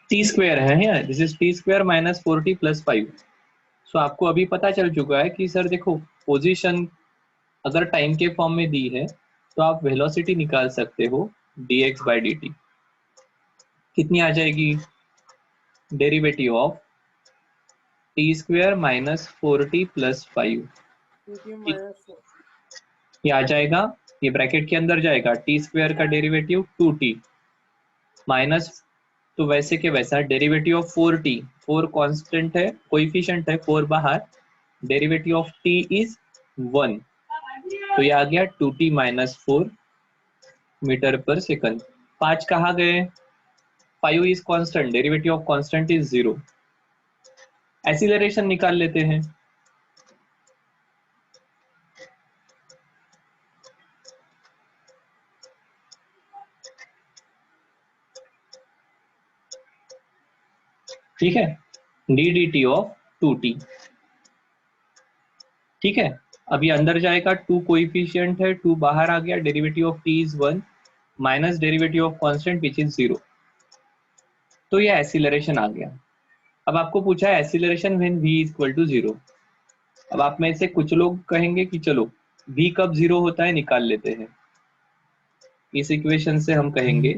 T square है यार, this is T square minus 4t plus 5। सो आपको अभी पता चल चुका है कि सर देखो, पोजीशन अगर टाइम के फॉर्म में दी है तो आप वेलोसिटी निकाल सकते हो dx बाई dt। कितनी आ जाएगी? Derivative of T square minus 4t plus 5, ये आ जाएगा, ये ब्रैकेट के अंदर जाएगा, टी स्क्वायर का डेरिवेटिव 2t माइनस, तो वैसे के वैसा डेरिवेटिव ऑफ 4t, 4 कांस्टेंट है, कोएफिशिएंट है, 4 बाहर, डेरिवेटिव ऑफ t इज 1, तो ये आ गया 2t माइनस 4 मीटर पर सेकंड। 5 कहाँ गए? 5 is constant, derivative of constant is 0। Acceleration निकाल लेते हैं। ठीक है, D D T of 2t। ठीक है, अभी अंदर जाएगा, 2 कोएफिशिएंट है, 2 बाहर आ गया, derivative of t is 1 minus derivative of constant which is 0, तो ये एक्सीलरेशन आ गया। अब आपको पूछा है acceleration when v equal to 0। अब आप में से कुछ लोग कहेंगे कि चलो v कब 0 होता है निकाल लेते हैं। इस इक्वेशन से हम कहेंगे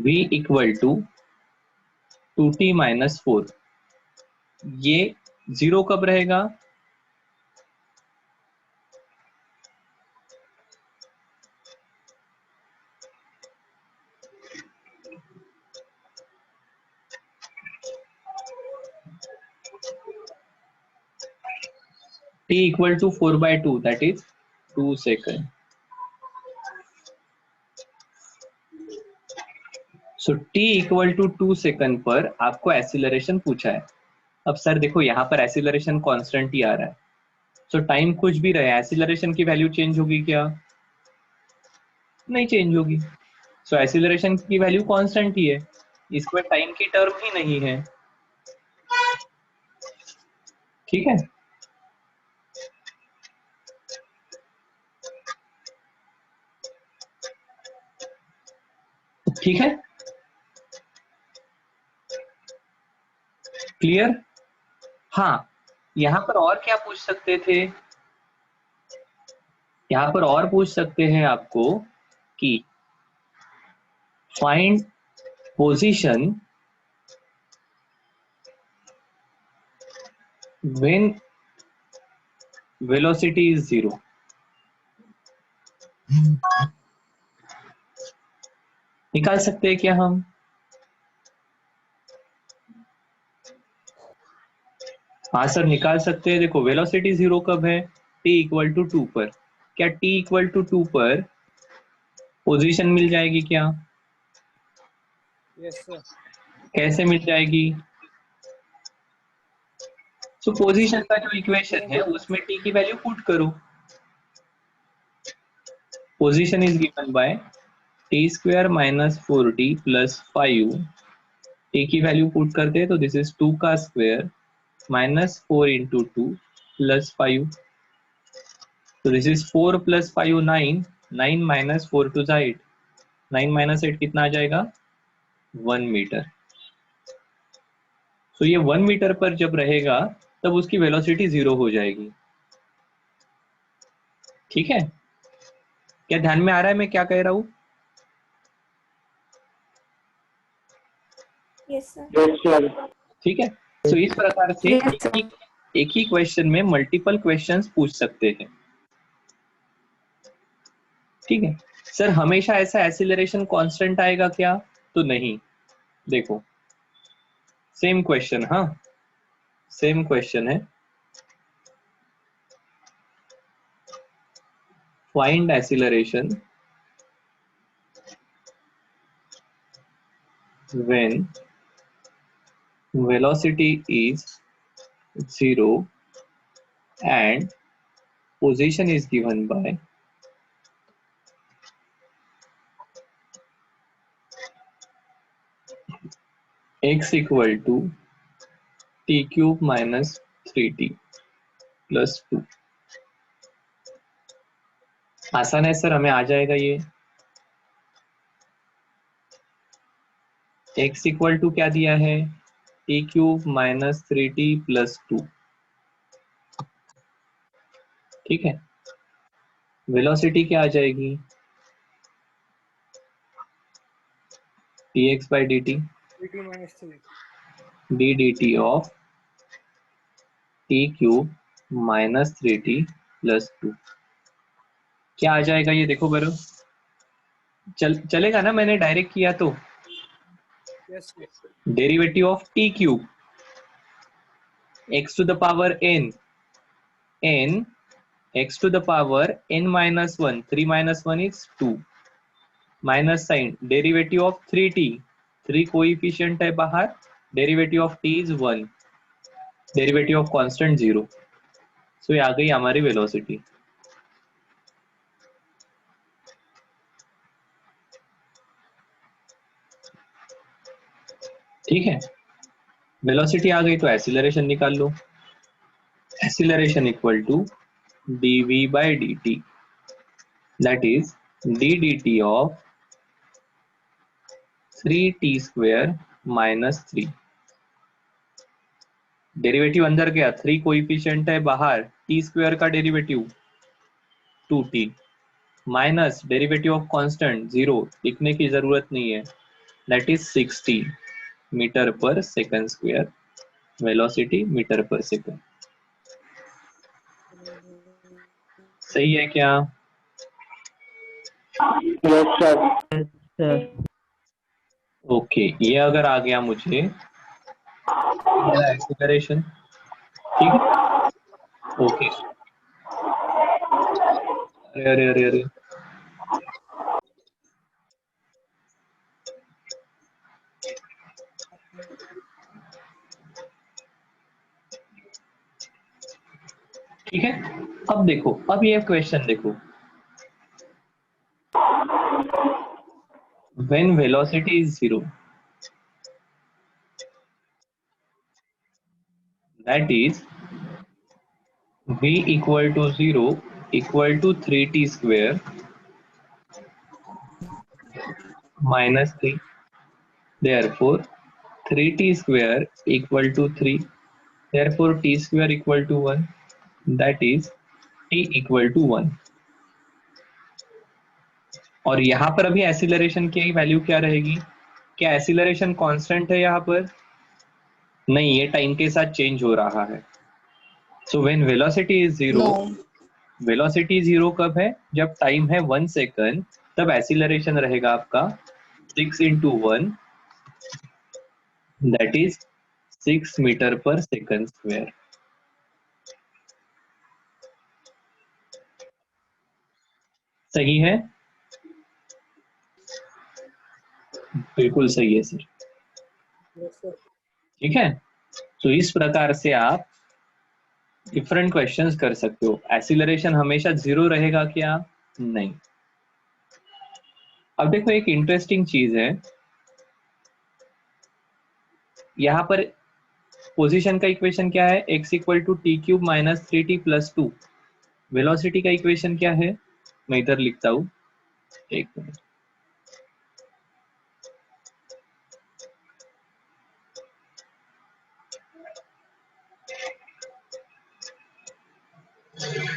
v equal to 2t minus 4, ये 0 कब रहेगा? t equal to 4/2, that is 2 second. So t equal to 2 second पर आपको एक्सीलरेशन पूछा है। अब सर देखो, यहाँ पर एक्सीलरेशन कांस्टेंट ही आ रहा है, सो टाइम कुछ भी रहे, एक्सीलरेशन की वैल्यू चेंज होगी क्या? नहीं चेंज होगी। सो एक्सीलरेशन की वैल्यू कांस्टेंट ही है, इसमें टाइम की टर्म ही नहीं है। ठीक है, ठीक है, क्लियर? हाँ, यहाँ पर और क्या पूछ सकते थे? यहाँ पर और पूछ सकते हैं आपको कि find position when velocity is 0। निकाल सकते हैं क्या हम? हाँ सर, निकाल सकते हैं। देखो, वेलोसिटी 0 कब है? t इक्वल टू 2 पर। क्या t इक्वल टू 2 पर पोजीशन मिल जाएगी क्या? Yes sir. कैसे मिल जाएगी? सो पोजीशन का जो इक्वेशन है उसमें t की वैल्यू पुट करो। Position is given by t square minus 4t plus 5। t की वैल्यू पुट करते हैं तो दिस इज 2 का स्क्वायर माइनस 4 इंटू 2 प्लस 5, तो this is 4 plus 5 9, 9 minus 4 two 8, 9 minus 8 कितना आ जाएगा? 1 मीटर। तो ये 1 मीटर पर जब रहेगा तब उसकी वेलोसिटी 0 हो जाएगी। ठीक है, क्या ध्यान में आ रहा है मैं क्या कह रहा हूं? Yes sir. ठीक है, तो इस प्रकार से एक ही क्वेश्चन में मल्टीपल क्वेश्चंस पूछ सकते हैं। ठीक है सर, हमेशा ऐसा एक्सीलरेशन कांस्टेंट आएगा क्या? तो नहीं। देखो, सेम क्वेश्चन, हाँ सेम क्वेश्चन है, find acceleration when velocity is 0 and position is given by x equal to t cube minus 3t plus 2। आसान है सर, हमें आ जाएगा ये। x इक्वल टू क्या दिया है, T cube minus 3t plus 2। ठीक है, वेलोसिटी क्या आ जाएगी, dx by d T, D D T of T cube minus 3t plus 2। क्या आ जाएगा ये देखो करो, चलेगा ना, मैंने डायरेक्ट किया तो। Derivative of T cube x to the power n, x to the power n minus 1, 3 minus 1 is 2, minus sign derivative of 3t, 3 coefficient है बाहर, derivative of t is 1, derivative of constant 0। So ये आ गई हमारी velocity. ठीक है, velocity आ गई तो एक्सीलरेशन निकाल लो। Acceleration equal to dv by dt, that is d dt of 3t square minus 3। Derivative अंदर गया, 3 कोएफिशिएंट है बाहर, t स्क्वायर का derivative 2t minus derivative of constant 0, लिखने की जरूरत नहीं है, दैट इज 60 मीटर पर सेकंड स्क्वायर, वेलोसिटी मीटर पर सेकंड। सही है क्या? Yes sir. ओके, ये अगर आ गया मुझे मेरा एक्सीलरेशन। ठीक है, ओके। अरे अरे अरे अरे, ठीक है। अब देखो, अब ये क्वेश्चन देखो, when velocity is 0, that is v equal to 0 equal to 3t square minus 3, therefore 3t square equal to 3, therefore t square equal to 1, that is t equal to 1। और यहाँ पर अभी एक्सीलरेशन की वैल्यू क्या रहेगी, क्या acceleration constant है यहाँ पर? नहीं, ये टाइम के साथ चेंज हो रहा है। So when velocity is 0, velocity 0 कब है, जब टाइम है 1 सेकंड, तब एक्सीलरेशन रहेगा आपका 6 into 1, दैट इज 6 मीटर पर सेकंड स्क्वायर। सही है, बिल्कुल सही है सर। ठीक है, तो इस प्रकार से आप डिफरेंट क्वेश्चंस कर सकते हो। एक्सीलरेशन हमेशा 0 रहेगा क्या? नहीं। अब देखो, एक इंटरेस्टिंग चीज है, यहाँ पर पोजीशन का इक्वेशन क्या है, x equal to t cube minus 3t plus 2। Velocity का इक्वेशन क्या है, मैं इधर लिखता हूं, एक मिनट।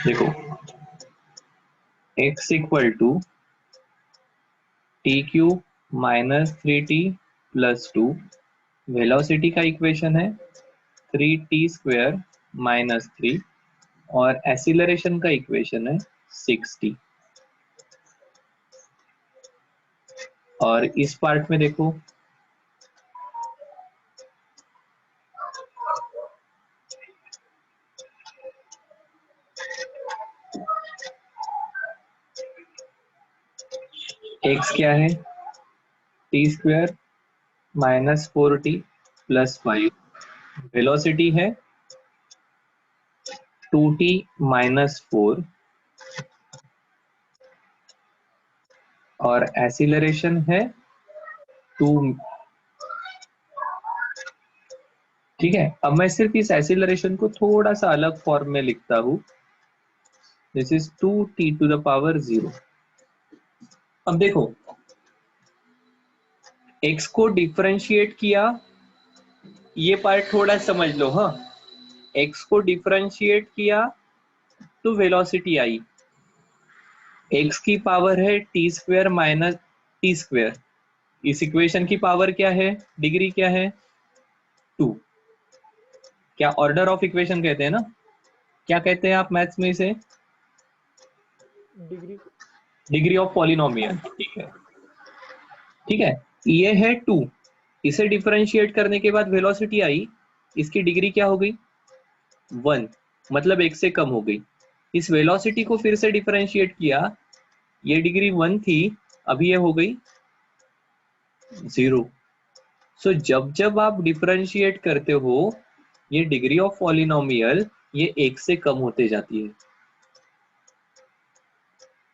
देखो, x equal to t cube minus 3t plus 2, velocity का इक्वेशन है 3t स्क्वायर माइनस 3, और एक्सीलरेशन का इक्वेशन है 60। और इस पार्ट में देखो, x क्या है, T square minus 4t plus 5, velocity है 2t माइनस 4, और एक्सीलरेशन है 2 ठीक है, अब मैं सिर्फ इस एक्सीलरेशन को थोड़ा सा अलग फॉर्म में लिखता हूं। This is 2t⁻0। अब देखो, x को डिफरेंशिएट किया, ये पार्ट थोड़ा समझ लो। हाँ, x को डिफरेंशिएट किया तो वेलोसिटी आई, x की पावर है t² माइनस t²। इस इक्वेशन की पावर क्या है, डिग्री क्या है, 2। क्या ऑर्डर ऑफ इक्वेशन कहते हैं ना, क्या कहते हैं आप मैथ्स में इसे, डिग्री। Degree of polynomial. ठीक है, ठीक है, ये है 2। इसे डिफरेंशिएट करने के बाद वेलोसिटी आई, इसकी डिग्री क्या हो गई, 1, मतलब 1 से कम हो गई। इस वेलोसिटी को फिर से डिफरेंशिएट किया, ये डिग्री 1 थी, अभी ये हो गई 0। सो जब जब आप डिफरेंशिएट करते हो, ये डिग्री ऑफ पॉलिनोमियल ये 1 से कम होते जाती है।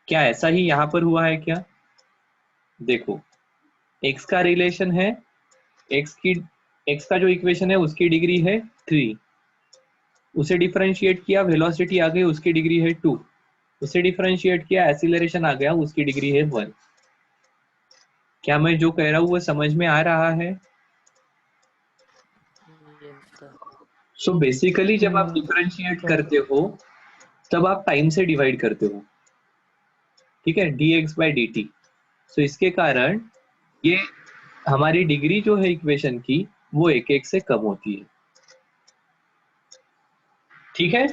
क्या ऐसा ही यहां पर हुआ है क्या, देखो, x का रिलेशन है, x का जो इक्वेशन है उसकी डिग्री है 3, उसे डिफरेंशिएट किया, वेलोसिटी आ गई, उसकी डिग्री है 2, उसे डिफरेंशिएट किया, एक्सीलरेशन आ गया, उसकी डिग्री है 1। क्या मैं जो कह रहा हूं वो समझ में आ रहा है। Yes sir. सो बेसिकली जब आप डिफरेंशिएट करते हो तब आप टाइम से डिवाइड करते हो, ठीक है, dx/dt। सो इसके कारण ये हमारी डिग्री जो है इक्वेशन की वो 1 से कम होती है। ठीक है,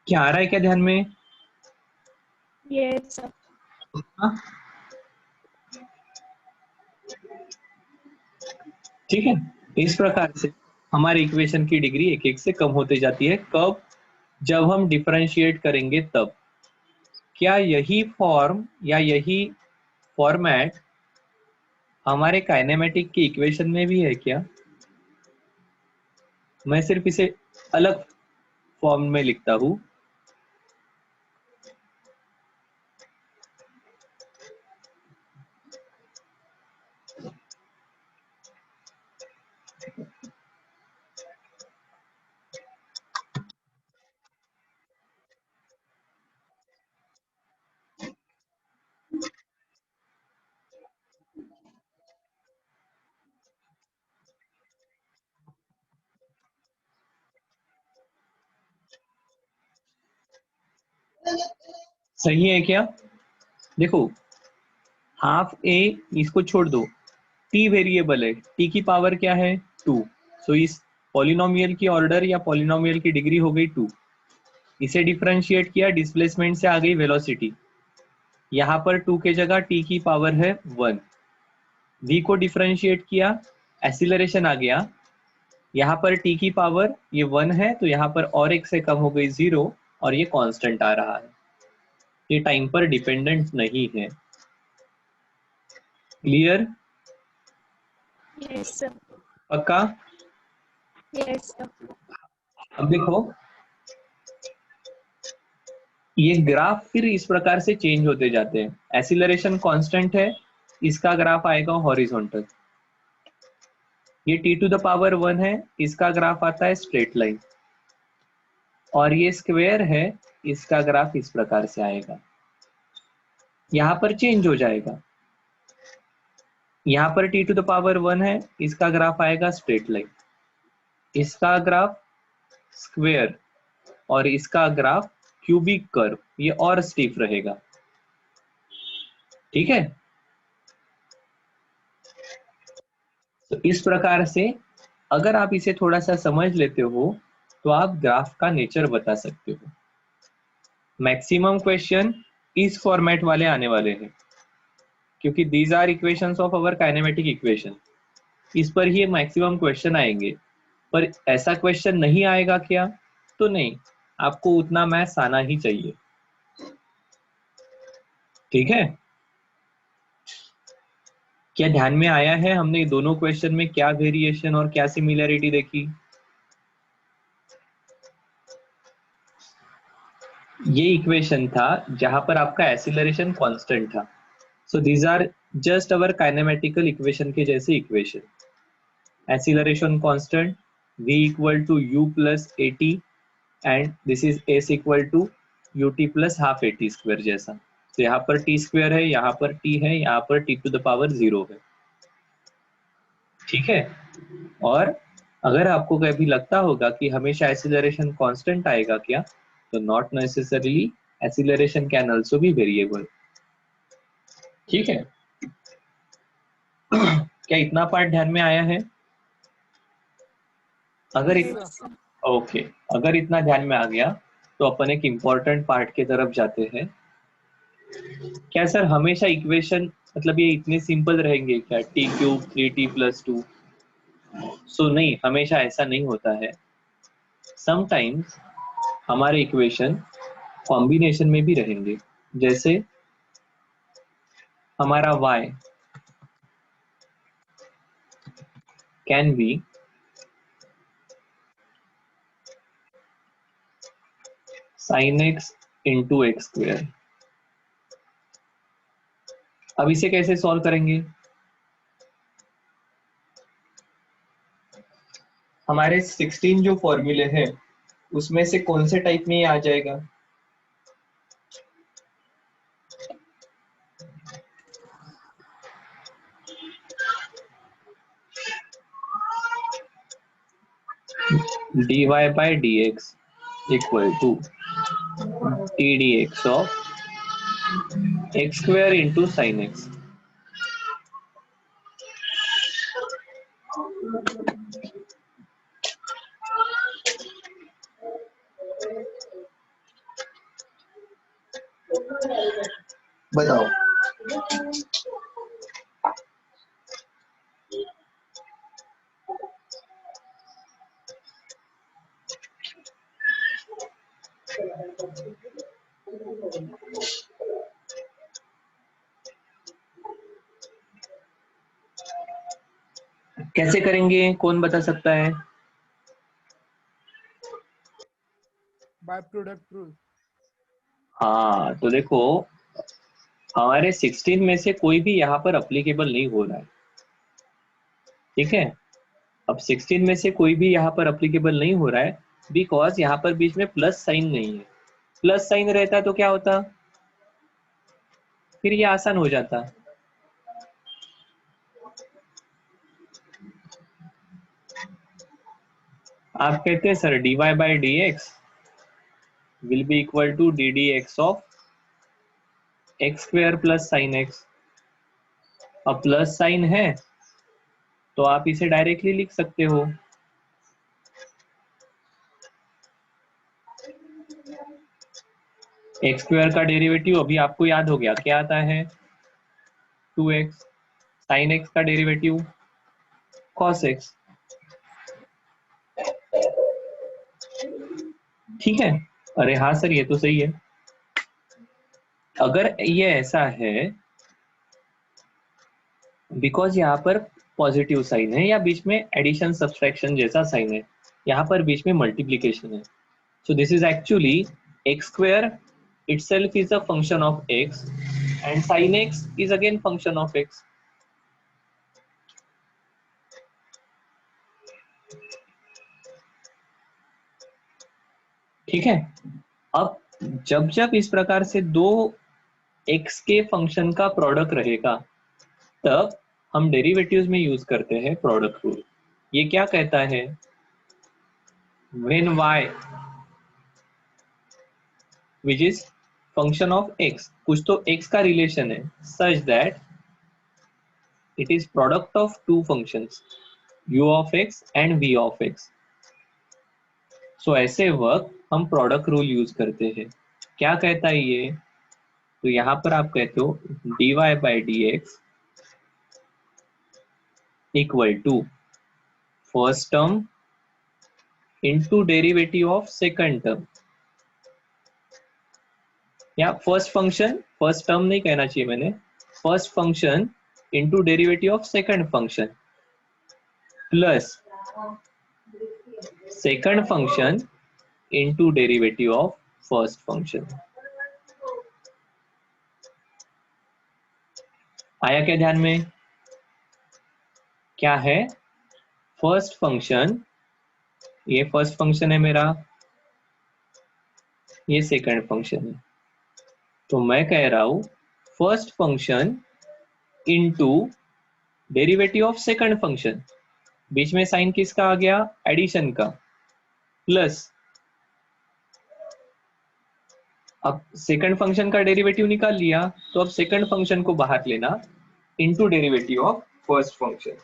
क्या आ रहा है क्या ध्यान में। Yes sir. हाँ? ठीक है, इस प्रकार से हमारी इक्वेशन की डिग्री 1 से कम होती जाती है। कब, जब हम डिफरेंशिएट करेंगे तब। क्या यही फॉर्म या यही फॉर्मेट हमारे काइनेमेटिक की इक्वेशन में भी है क्या, मैं सिर्फ इसे अलग फॉर्म में लिखता हूं। सही है क्या, देखो, हाफ ए, इसको छोड़ दो, टी वेरिएबल है, टी की पावर क्या है 2। सो इस पॉलिनोमियल की ऑर्डर या पॉलिनोमियल की डिग्री हो गई 2। इसे डिफरेंशिएट किया, डिस्प्लेसमेंट से आ गई वेलोसिटी, यहाँ पर 2 के जगह टी की पावर है 1। v को डिफरेंशिएट किया, एक्सीलरेशन आ गया, यहाँ पर t की पावर ये 1 है, तो यहाँ पर और 1 से कम हो गई 0, और ये कांस्टेंट आ रहा है, ये टाइम पर डिपेंडेंट नहीं है। Clear, yes sir. पक्का। Yes sir. अब देखो, ये ग्राफ फिर इस प्रकार से चेंज होते जाते हैं। एक्सीलरेशन कांस्टेंट है, इसका ग्राफ आएगा हॉरिजॉन्टल। ये t⁻1 है, इसका ग्राफ आता है स्ट्रेट लाइन। और ये स्क्वायर है, इसका ग्राफ इस प्रकार से आएगा, यहां पर चेंज हो जाएगा। यहाँ पर t⁻1 है, इसका ग्राफ आएगा स्ट्रेट लाइन, इसका ग्राफ स्क्वायर, और इसका ग्राफ क्यूबिक कर्व, ये और स्टीफ रहेगा। ठीक है, तो इस प्रकार से अगर आप इसे थोड़ा सा समझ लेते हो तो आप ग्राफ का नेचर बता सकते हो। मैक्सिमम क्वेश्चन इस फॉर्मेट वाले आने वाले हैं, क्योंकि these are equations of our kinematic equation, इस पर ही मैक्सिमम क्वेश्चन आएंगे। पर ऐसा क्वेश्चन नहीं आएगा क्या, तो नहीं, आपको उतना मैथ्स आना ही चाहिए। ठीक है, क्या ध्यान में आया है हमने दोनों क्वेश्चन में क्या वेरिएशन और क्या सिमिलरिटी देखी। ये इक्वेशन था जहां पर आपका एक्सीलरेशन कांस्टेंट था। So these are just our kinematical equation के जैसे equation. acceleration constant v equal to u plus at and this is s equal to ut plus half at square जैसा। तो यहाँ पर t स्क्वायर है, यहाँ पर t है, यहाँ पर t टू द पावर 0 है। ठीक है। और अगर आपको कभी लगता होगा कि हमेशा एक्सीलरेशन कांस्टेंट आएगा क्या, तो not necessarily, acceleration can also be variable. ठीक है। क्या इतना पार्ट ध्यान में आया है? अगर Yes, sir. ओके, अगर इतना ध्यान में आ गया तो अपन एक इम्पोर्टेंट पार्ट की तरफ जाते हैं। क्या सर हमेशा इक्वेशन मतलब ये इतने सिंपल रहेंगे क्या, टी क्यूब 3t प्लस 2? सो नहीं, हमेशा ऐसा नहीं होता है। समटाइम्स हमारे इक्वेशन कॉम्बिनेशन में भी रहेंगे। जैसे हमारा y can be sin x into x square. अब इसे कैसे सॉल्व करेंगे? हमारे 16 जो फॉर्मूले हैं उसमें से कौन से टाइप में ये आ जाएगा? dy by dx equal to t dx of x square into sin x। बताओ। कैसे करेंगे, कौन बता सकता है? By product rule. हाँ, तो देखो हमारे 16 में से कोई भी यहाँ पर अप्लीकेबल नहीं हो रहा है। ठीक है। अब 16 में से कोई भी यहाँ पर अप्लीकेबल नहीं हो रहा है बिकॉज यहाँ पर बीच में प्लस साइन नहीं है। प्लस साइन रहता तो क्या होता, फिर ये आसान हो जाता। आप कहते हैं sir dy by d x will be equal to d d x of x square plus sine x. अब प्लस साइन है तो आप इसे डायरेक्टली लिख सकते हो। एक्स स्क्वेयर का डेरिवेटिव अभी आपको याद हो गया, क्या आता है? 2x। साइन एक्स का डेरिवेटिव cos x। ठीक है। अरे हाँ सर ये तो सही है। अगर ये ऐसा है बिकॉज यहाँ पर पॉजिटिव साइन है या बीच में एडिशन सब्सट्रैक्शन जैसा साइन है, यहाँ पर बीच में मल्टीप्लीकेशन है। So this is actually x square itself is a function of x and sin x is again function of x। ठीक है। अब जब जब इस प्रकार से दो x के फंक्शन का प्रोडक्ट रहेगा तब हम डेरिवेटिव्स में यूज करते हैं प्रोडक्ट रूल। ये क्या कहता है? when y which is function of x, कुछ तो x का रिलेशन है such that it is product of two functions u of x and v of x। सो ऐसे वक्त हम प्रोडक्ट रूल यूज करते हैं। क्या कहता है ये? तो यहाँ पर आप कहते हो dy by d x equal to first term into derivative of second term, या फर्स्ट फंक्शन, फर्स्ट टर्म नहीं कहना चाहिए मैंने, first function into derivative of second function plus second function into derivative of first function. आया क्या ध्यान में? क्या है? फर्स्ट फंक्शन, ये फर्स्ट फंक्शन है मेरा, ये सेकंड फंक्शन है, तो मैं कह रहा हूं first function into derivative of second function, बीच में साइन किसका आ गया, एडिशन का, प्लस अब सेकंड फंक्शन का डेरिवेटिव निकाल लिया, तो अब सेकंड फंक्शन को बाहर लेना into derivative of first function,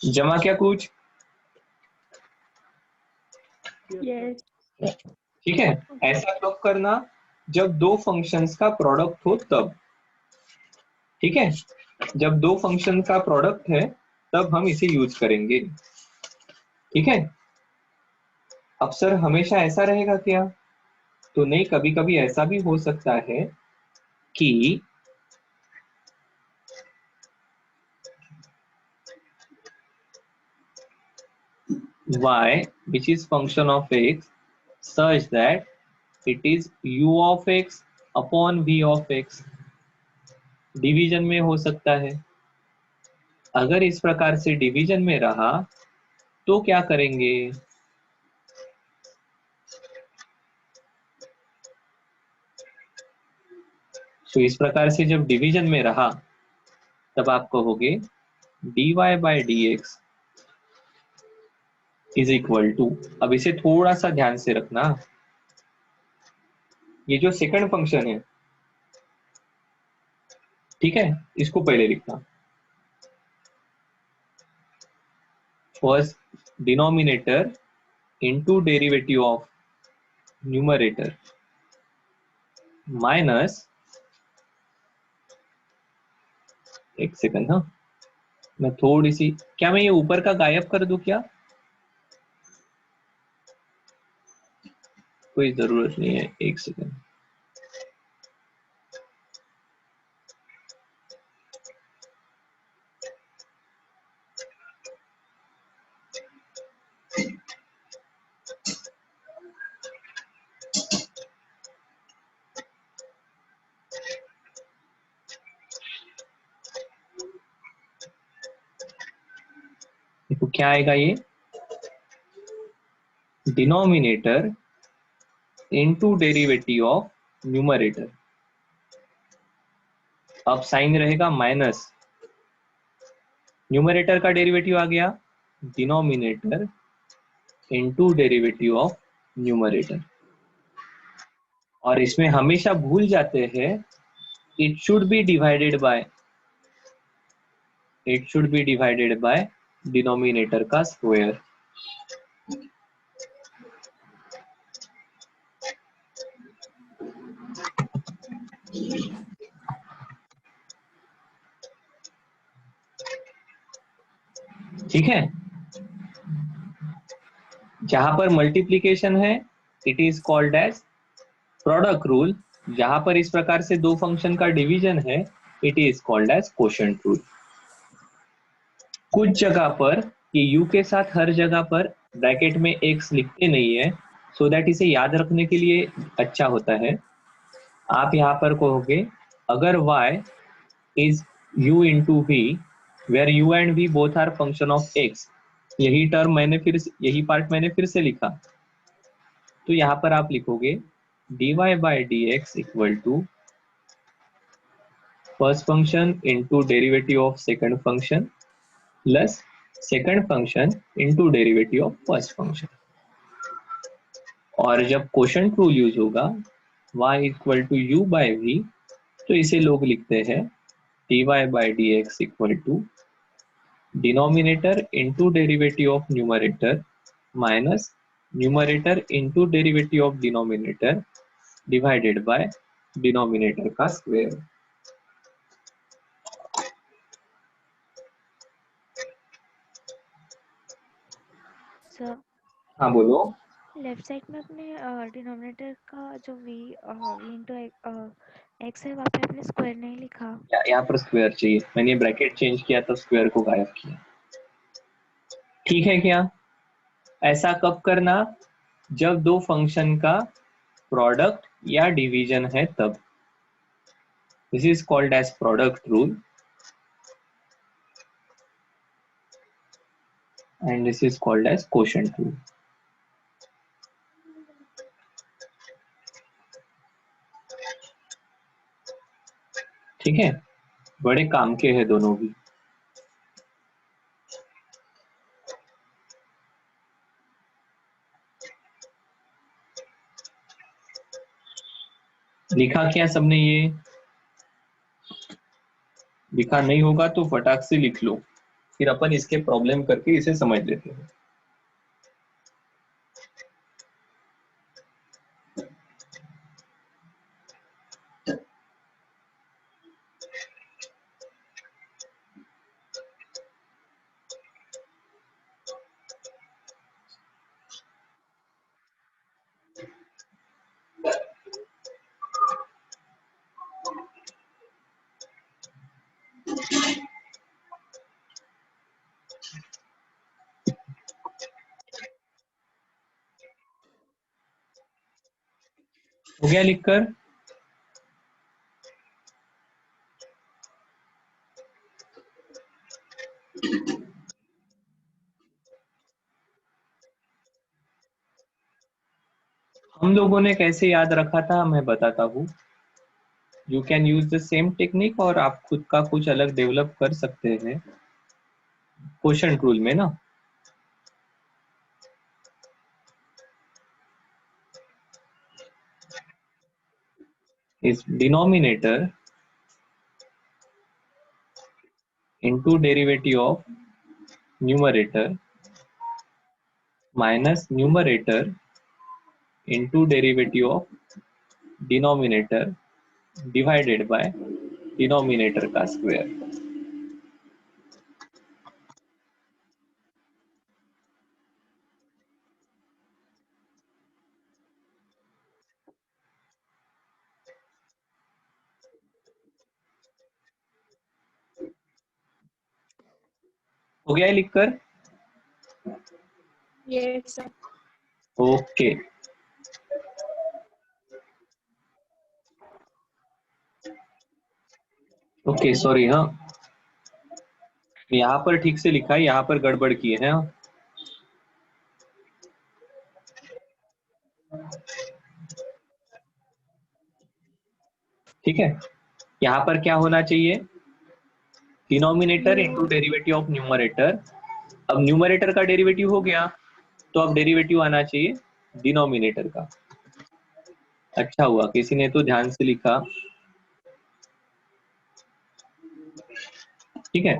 जमा क्या कुछ, Yes. ठीक है। ऐसा कब करना, जब दो फंक्शंस का प्रोडक्ट हो तब, ठीक है, जब दो फंक्शन का प्रोडक्ट है तब हम इसे यूज करेंगे, ठीक है। अब सर हमेशा ऐसा रहेगा क्या, तो नहीं, कभी कभी ऐसा भी हो सकता है कि y which is function of x such that it is u of x upon v of x, division में हो सकता है। अगर इस प्रकार से डिवीजन में रहा तो क्या करेंगे, तो इस प्रकार से जब डिवीजन में रहा तब आप कहोगे dy by dx is equal to, अब इसे थोड़ा सा ध्यान से रखना, ये जो सेकंड फंक्शन है, ठीक है, इसको पहले लिखना, first denominator into derivative of numerator minus, एक सेकंड, हाँ मैं थोड़ी सी, क्या मैं ये ऊपर का गायब कर दूं क्या, कोई जरूरत नहीं है, एक सेकंड, देखो क्या आएगा, ये denominator into derivative of numerator, अब साइन रहेगा माइनस, न्यूमरेटर का डेरिवेटिव आ गया denominator into derivative of numerator, और इसमें हमेशा भूल जाते हैं it should be divided by, it should be divided by denominator का स्क्वायर, ठीक है। जहां पर मल्टीप्लीकेशन है it is called as product rule, जहां पर इस प्रकार से दो फंक्शन का डिवीजन है it is called as quotient rule. कुछ जगह पर ये u के साथ हर जगह पर ब्रैकेट में x लिखते नहीं है, सो दैट इसे याद रखने के लिए अच्छा होता है। आप यहाँ पर कहोगे अगर y is u into v where u and v both are function of x, यही टर्म मैंने फिर, यही पार्ट मैंने फिर से लिखा, तो यहाँ पर आप लिखोगे dy by dx equal to first function into derivative of second function plus second function into derivative of first function, और जब कोशेंट रूल यूज होगा y equal to u by v, तो इसे लोग लिखते हैं dy by dx equal to denominator into derivative of numerator minus numerator into derivative of denominator divided by denominator का square. Sir हाँ बोलो, लेफ्ट साइड में अपने डिनोमिनेटर का जो v इंटू x है वहाँ पे आपने स्क्वायर नहीं लिखा। यहाँ पर स्क्वायर चाहिए, मैंने ब्रैकेट चेंज किया तो स्क्वायर को गायब किया, ठीक है क्या। ऐसा कब करना, जब दो फंक्शन का प्रोडक्ट या डिवीजन है तब, this is called as product rule. and this is called as quotient rule. ठीक है, बड़े काम के हैं दोनों भी। लिखा क्या सबने? ये लिखा नहीं होगा तो फटाक से लिख लो, फिर अपन इसके प्रॉब्लम करके इसे समझ लेते हैं। हो गया लिखकर? हम लोगों ने कैसे याद रखा था मैं बताता हूँ। You can use the same technique और आप खुद का कुछ अलग डेवलप कर सकते हैं क्वोशंट रूल में ना। इस denominator into derivative of numerator minus numerator into derivative of denominator divided by denominator का स्क्वायर। हो गया है लिखकर? Yes, sir. Okay okay sorry, हाँ यहाँ पर ठीक से लिखा है, यहाँ पर गड़बड़ किए हैं। ठीक है, यहाँ पर क्या होना चाहिए? Denominator into derivative of numerator. अब न्यूमरेटर का डेरिवेटिव हो गया तो अब डेरिवेटिव आना चाहिए डिनोमिनेटर का। अच्छा हुआ किसी ने तो ध्यान से लिखा। ठीक है,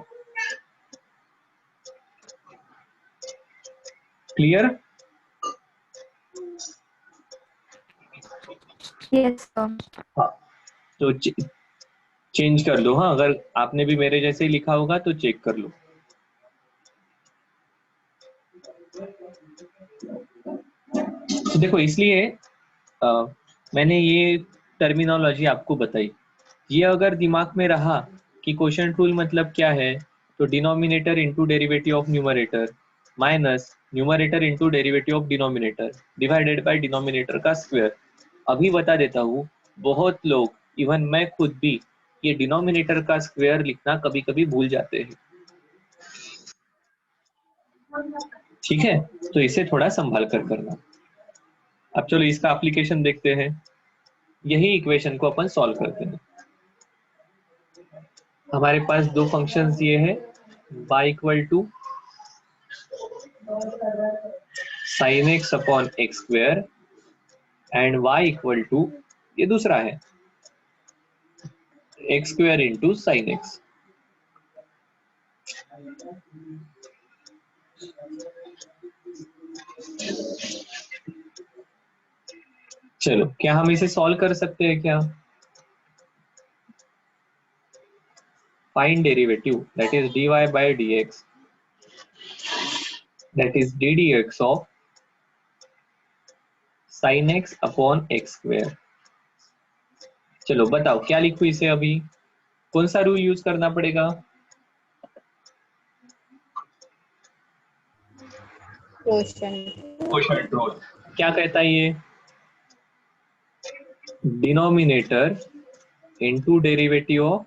क्लियर? Yes, sir. हाँ, तो चेंज कर लो। हाँ, अगर आपने भी मेरे जैसे ही लिखा होगा तो चेक कर लो। तो देखो, इसलिए मैंने ये टर्मिनोलॉजी आपको बताई। ये अगर दिमाग में रहा कि क्वोशंट रूल मतलब क्या है, तो denominator into derivative of numerator minus numerator into derivative of denominator divided by denominator का स्क्वायर। अभी बता देता हूँ, बहुत लोग, इवन मैं खुद भी, ये डिनोमिनेटर का स्क्वायर लिखना कभी कभी भूल जाते हैं। ठीक है, तो इसे थोड़ा संभाल कर करना। अब चलो इसका एप्लीकेशन देखते हैं। यही इक्वेशन को अपन सॉल्व करते हैं। हमारे पास दो फंक्शंस दिए हैं, y equal to sine x upon x square and y equal to, ये दूसरा है, x square into sine x. चलो, क्या हम इसे सॉल्व कर सकते हैं क्या? Find derivative, that is dy by dx, that is d dx of sin x upon x square. चलो बताओ क्या लिखूं इसे? अभी कौन सा रूल यूज करना पड़ेगा? Quotient rule. क्या कहता है ये? Denominator into derivative of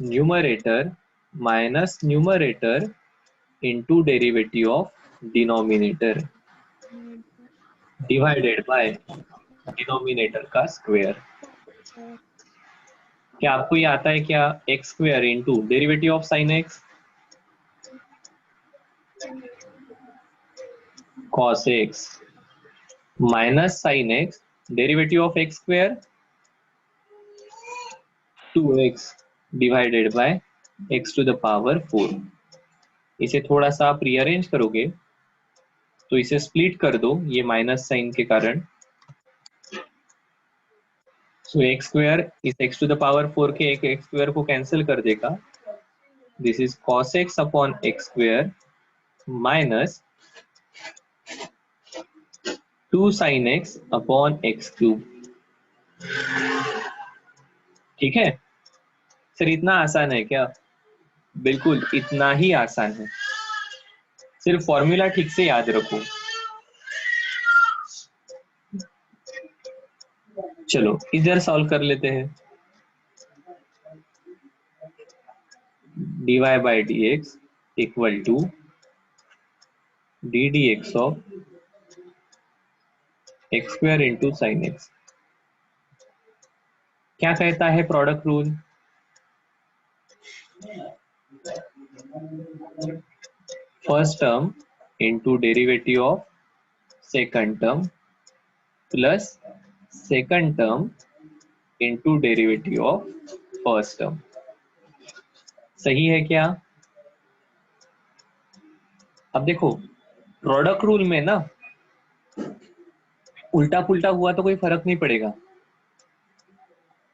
numerator minus numerator into derivative of denominator divided by denominator का स्क्वायर। क्या आपको ये आता है क्या? X square into derivative of sine x cos x minus sine x derivative of x square 2x divided by x to the power 4। इसे थोड़ा सा आप रीअरेंज करोगे तो इसे स्प्लिट कर दो ये माइनस साइन के कारण। सो एक्स स्क्वायर इस x टू द पावर 4 के एक एक्स स्क्वायर को कैंसिल कर देगा। This is cos x upon x square minus 2 sin x upon x cube. ठीक है सर, इतना आसान है क्या? बिल्कुल इतना ही आसान है, सिर्फ फॉर्मूला ठीक से याद रखो। चलो इधर सॉल्व कर लेते हैं। dy by d x equal to d d x of x square into sine x. क्या कहता है product rule? First term into derivative of second term plus second term into derivative of first term. सही है क्या? अब देखो product rule में ना उल्टा पुल्टा हुआ तो कोई फर्क नहीं पड़ेगा,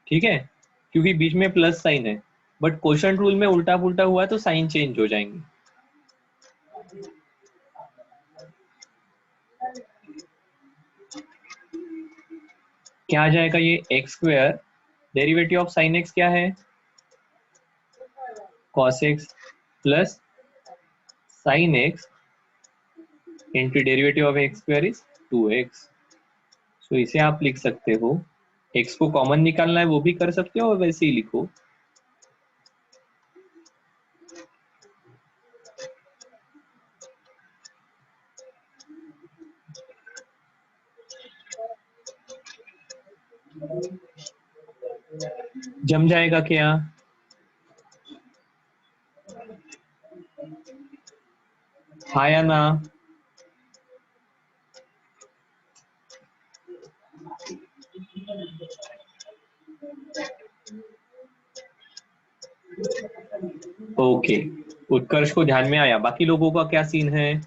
ठीक है, क्योंकि बीच में प्लस साइन है। बट क्वोशंट रूल में उल्टा पुल्टा हुआ तो साइन चेंज हो जाएंगे। क्या आ जाएगा ये? X square derivative of sine x क्या है? Cos x plus sine x into derivative of x square is 2x। सो इसे आप लिख सकते हो, x को कॉमन निकालना है वो भी कर सकते हो और वैसे ही लिखो। जम जाएगा क्या? हाँ या ना? ओके उत्कर्ष को ध्यान में आया। बाकी लोगों का क्या सीन है?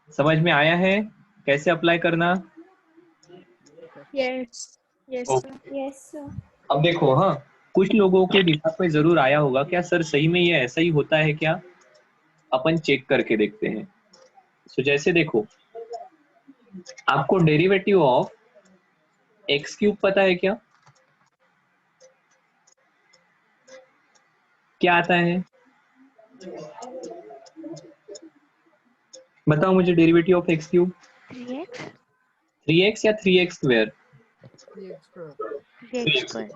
समझ में आया है कैसे अप्लाई करना? Yes yes Okay. Yes sir. अब देखो, हाँ कुछ लोगों के दिमाग में जरूर आया होगा क्या सर सही में ये ऐसा ही होता है क्या? अपन चेक करके देखते हैं। तो जैसे देखो आपको डेरिवेटिव ऑफ एक्स क्यूब पता है क्या? क्या आता है बताओ मुझे? Derivative of x cube 3x 3x या 3x square? 3x square. 3x square.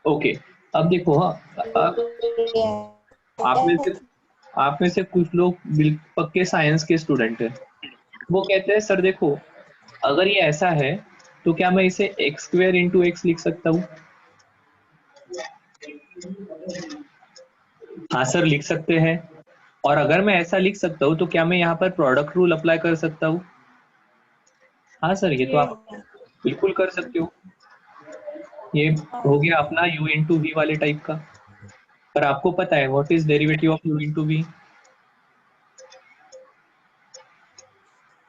Okay अब देखो, हाँ आप में से कुछ लोग पक्के साइंस के स्टूडेंट हैं। वो कहते हैं सर देखो अगर ये ऐसा है तो क्या मैं इसे एक्स स्क्वायर इंटू एक्स लिख सकता हूँ? हाँ सर लिख सकते हैं। और अगर मैं ऐसा लिख सकता हूँ तो क्या मैं यहाँ पर प्रोडक्ट रूल अप्लाई कर सकता हूँ? हाँ सर ये तो आप बिल्कुल कर सकते हो। ये हो गया अपना u इंटू वी वाले टाइप का। पर आपको पता है what is derivative of u into v?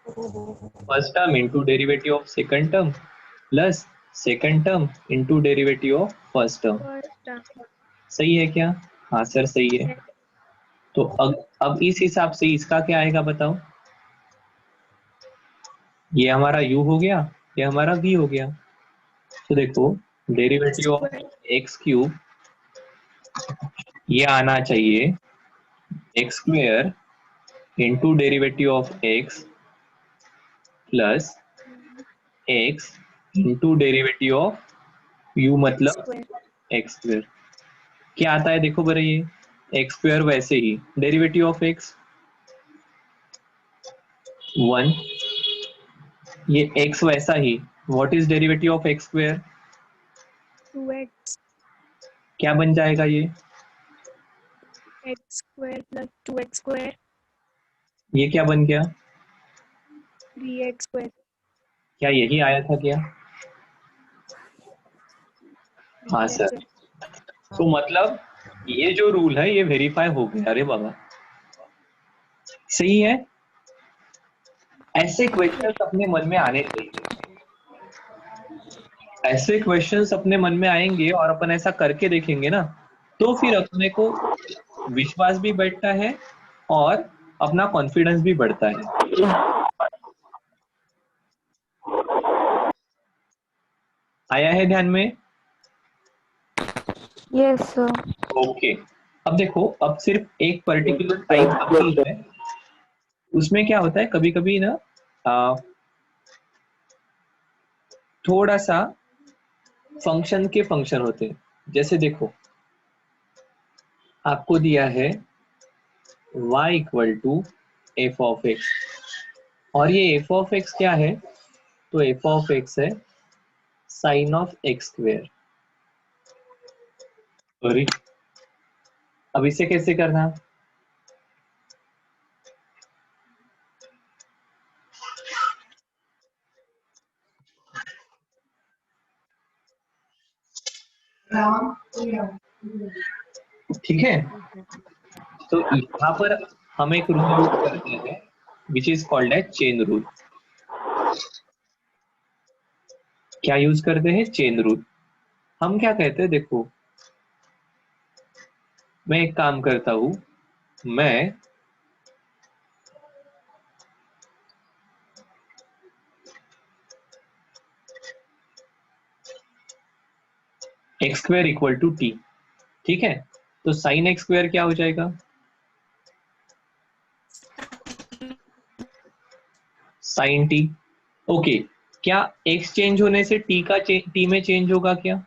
First term into derivative of second term plus second term into derivative of first term. सही है क्या? हाँ सर सही है। तो अब इस हिसाब से इसका क्या आएगा बताओ? ये हमारा u हो गया, ये हमारा v हो गया। तो देखो डेरिवेटिव ऑफ एक्स क्यूब ये आना चाहिए x square into derivative of x plus x into derivative of u मतलब एक्स स्क्वायर। क्या आता है देखो बरे ये? एक्स स्क्वायर वैसे ही, डेरिवेटिव ऑफ एक्स 1, ये एक्स वैसा ही, what is derivative of x square, 2x क्या बन जाएगा ये, x square plus 2x square ये क्या बन गया, 3x square. क्या यही आया था क्या? हाँ Yes, सर। sir. तो मतलब ये जो रूल है ये वेरीफाई हो गया। अरे बाबा, सही है। ऐसे क्वेश्चंस अपने मन में आने चाहिए, ऐसे क्वेश्चंस अपने मन में आएंगे और अपन ऐसा करके देखेंगे ना, तो फिर अपने को विश्वास भी बढ़ता है और अपना कॉन्फिडेंस भी बढ़ता है। आया है ध्यान में? Yes sir. ओके। अब देखो, अब सिर्फ एक पर्टिकुलर टाइप बाकी है। उसमें क्या होता है, कभी कभी ना थोड़ा सा फंक्शन के फंक्शन होते हैं। जैसे देखो, आपको दिया है y equal to f of x, और ये एफ ऑफ एक्स क्या है, तो एफ ऑफ एक्स है साइन ऑफ एक्स स्क्वेयर। अरे, अब इसे कैसे करना, ठीक है? तो यहाँ पर हम एक रूल यूज करते हैं which is called as chain rule. क्या यूज करते हैं, चेन रूल। हम क्या कहते हैं, देखो मैं एक काम करता हूं, मैं x square equal to t, ठीक है? तो साइन एक्स स्क्वायर क्या हो जाएगा, साइन टी। ओके, क्या एक्स चेंज होने से टी का टी में चेंज होगा क्या?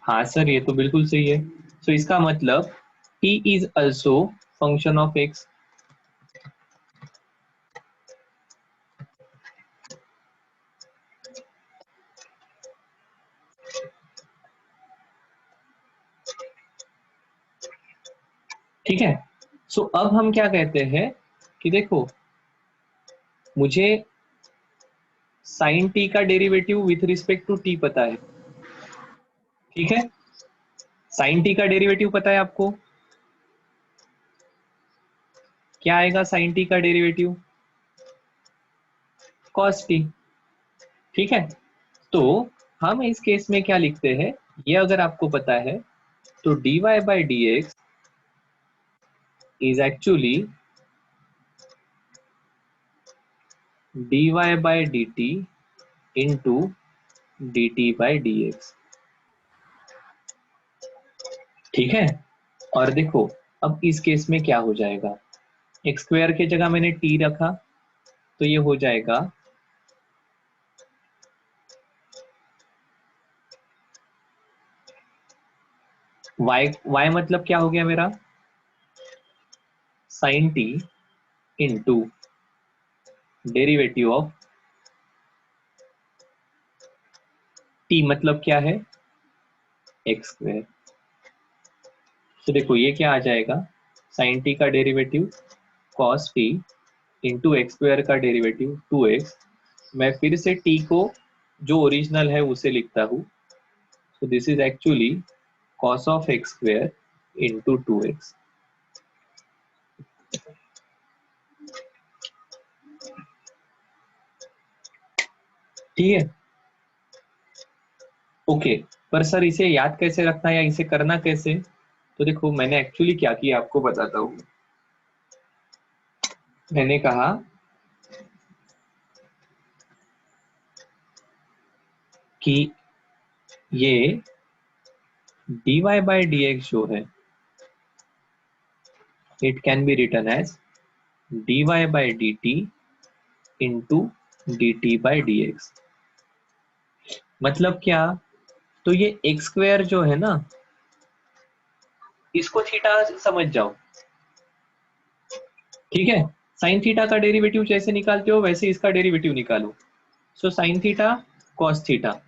हाँ सर, ये तो बिल्कुल सही है। सो इसका मतलब T is also function of x. ठीक है? सो अब हम क्या कहते हैं कि देखो, मुझे साइन टी का derivative with respect to t पता है, ठीक है? साइन टी का डेरिवेटिव पता है आपको, क्या आएगा साइन टी का डेरिवेटिव, कॉस टी, ठीक है? तो हम इस केस में क्या लिखते हैं, ये अगर आपको पता है तो dy by d x is actually dy by d t into d t by d x, ठीक है? और देखो, अब इस केस में क्या हो जाएगा, एक्स स्क्वायर की जगह मैंने टी रखा, तो ये हो जाएगा y मतलब क्या हो गया मेरा, sine t into derivative of t, मतलब क्या है, एक्स स्क्वायर। तो देखो ये क्या आ जाएगा, साइन टी का derivative cos T into x square का डेरिवेटिव 2x। मैं फिर से t को जो ओरिजिनल है उसे लिखता हूँ, so this is actually cos of x square into 2x। ठीक है? ओके, पर सर इसे याद कैसे रखना है या इसे करना कैसे, तो देखो मैंने एक्चुअली क्या किया आपको बताता हूँ। मैंने कहा कि ये dy बाई डी एक्स जो है, it can be written as dy by d t into d t by d x. मतलब क्या, तो ये एक्स स्क्वायर जो है ना, इसको थीटा समझ जाओ, ठीक है। साइन थीटा का डेरिवेटिव जैसे निकालते हो वैसे इसका डेरिवेटिव निकालो। So sine theta cos theta,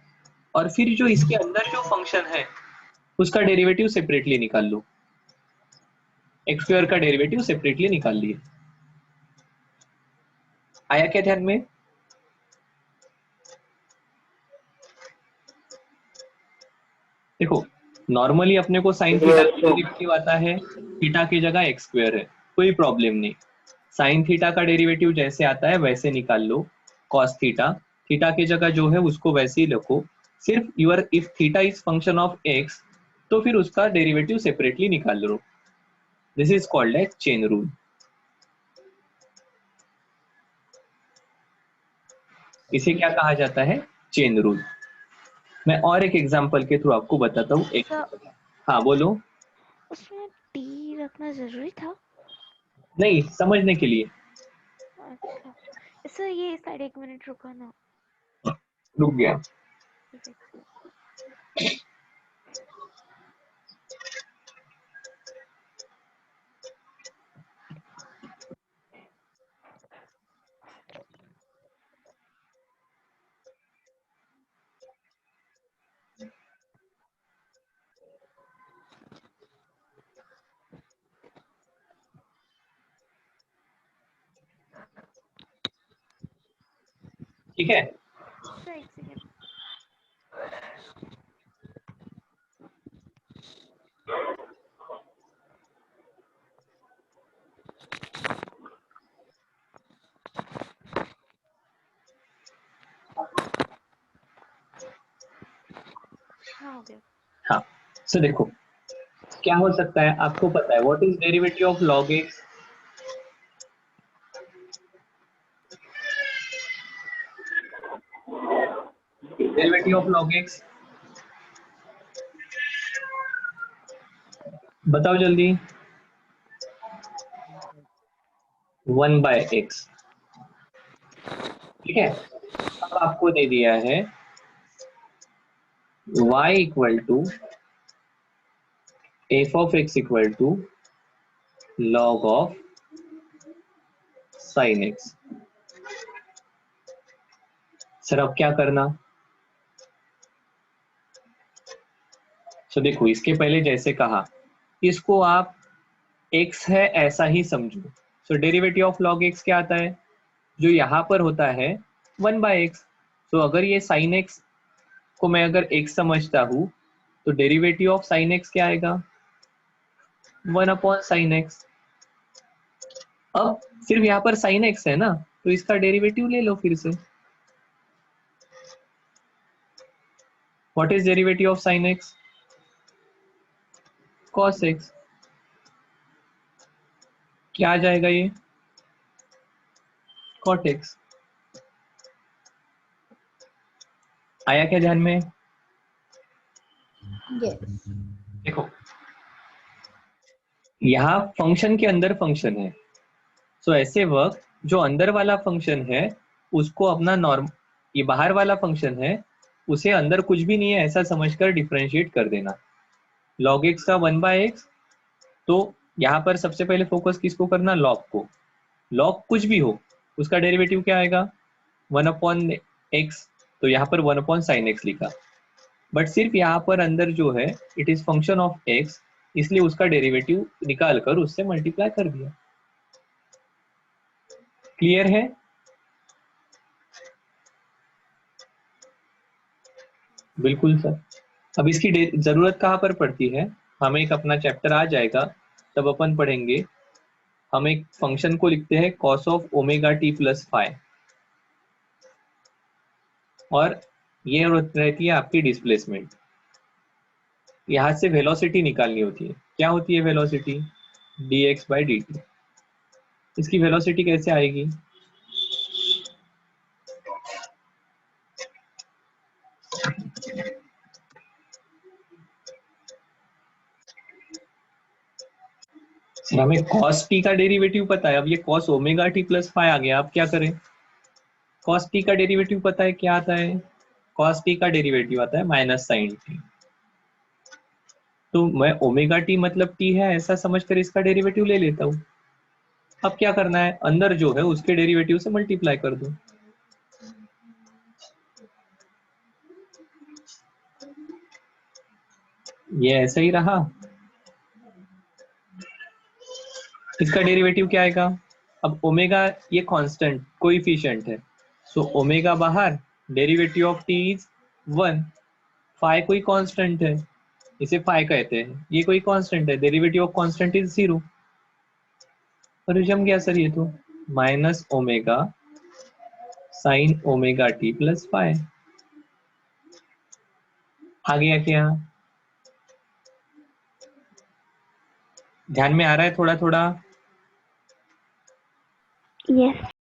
और फिर जो इसके अंदर जो फंक्शन है उसका डेरिवेटिव सेपरेटली निकाल लो। एक्स स्क्वायर का डेरिवेटिव सेपरेटली निकाल लिए। आया क्या ध्यान में? देखो नॉर्मली अपने को साइन थीटा Yes, का sir. डेरिवेटिव आता है, थीटा की जगह एक्स स्क्वायर है, कोई प्रॉब्लम नहीं। साइन थीटा का डेरिवेटिव जैसे आता है वैसे निकाल लो। कॉस थीटा, थीटा की जगह जो है उसको वैसे ही रखो। सिर्फ your if theta is function of x तो फिर उसका डेरिवेटिव सेपरेटली निकाल लो। This is called as chain rule. इसे क्या कहा जाता है? Chain rule. मैं और एक एग्जांपल के थ्रू आपको बताता हूँ। एक, सर हाँ बोलो। उसमें टी रखना जरूरी था? नहीं, समझने के लिए। अच्छा सर, ये साइड 1 मिनट रुका ना। रुक गया। ठीक है, सर एक सेकेंड। हाँ हो गया। हाँ। सो देखो क्या हो सकता है, आपको पता है what is derivative of log x? Derivative of log x बताओ जल्दी। 1/x, ठीक है। अब आपको दे दिया है y equal to f of x equal to log of sin x। Sir अब क्या करना? तो देखो इसके पहले जैसे कहा, इसको आप x है ऐसा ही समझो। सो डेरिवेटिव ऑफ log x क्या आता है? जो यहाँ पर होता है 1/x। तो अगर ये sin x को मैं अगर x समझता हूँ तो डेरिवेटिव ऑफ sin x क्या आएगा? 1/sin x। अब सिर्फ यहाँ पर sin x है ना, तो इसका डेरिवेटिव ले लो फिर से। What is derivative of sin x? cos x। क्या आ जाएगा ये? cot x। आया क्या ध्यान में? देखो यहाँ फंक्शन के अंदर फंक्शन है, सो ऐसे वक्त जो अंदर वाला फंक्शन है उसको अपना नॉर्म, ये बाहर वाला फंक्शन है उसे अंदर कुछ भी नहीं है ऐसा समझकर डिफरेंशिएट कर देना। log x का 1/x, तो यहाँ पर सबसे पहले फोकस किसको करना? log को। log कुछ भी हो उसका डेरिवेटिव क्या आएगा? 1/x, तो यहाँ पर 1/sin x लिखा। बट सिर्फ यहाँ पर अंदर जो है it is function of x, इसलिए उसका डेरिवेटिव निकाल कर उससे मल्टीप्लाई कर दिया। क्लियर है? बिल्कुल सर। अब इसकी जरूरत कहाँ पर पड़ती है? हमें एक अपना चैप्टर आ जाएगा तब अपन पढ़ेंगे। हम एक फंक्शन को लिखते हैं cos of omega t plus five, और ये रहती है आपकी डिस्प्लेसमेंट। यहाँ से वेलोसिटी निकालनी होती है। क्या होती है वेलोसिटी? dx/dt। इसकी वेलोसिटी कैसे आएगी? सर हमें cos t का डेरिवेटिव पता है, अब ये cos omega t plus five आ गया, अब क्या करें? cos t का डेरिवेटिव पता है क्या आता है? cos t का डेरिवेटिव आता है माइनस साइन t। तो मैं ओमेगा टी मतलब टी है ऐसा समझकर इसका डेरिवेटिव ले लेता हूँ। अब क्या करना है, अंदर जो है उसके डेरिवेटिव से मल्टीप्लाई कर दो। ये ऐसा ही रहा। इसका डेरिवेटिव क्या आएगा? अब ओमेगा ये कांस्टेंट कोएफिशिएंट है, सो ओमेगा बाहर, derivative of t is 1। Phi कोई कांस्टेंट है, इसे फाई कहते हैं, ये कोई कांस्टेंट है, डेरिवेटिव ऑफ कांस्टेंट इज 0। और जम गया सर ये तो, minus omega sine omega t plus phi. आ गया क्या? ध्यान में आ रहा है थोड़ा थोड़ा? Yes.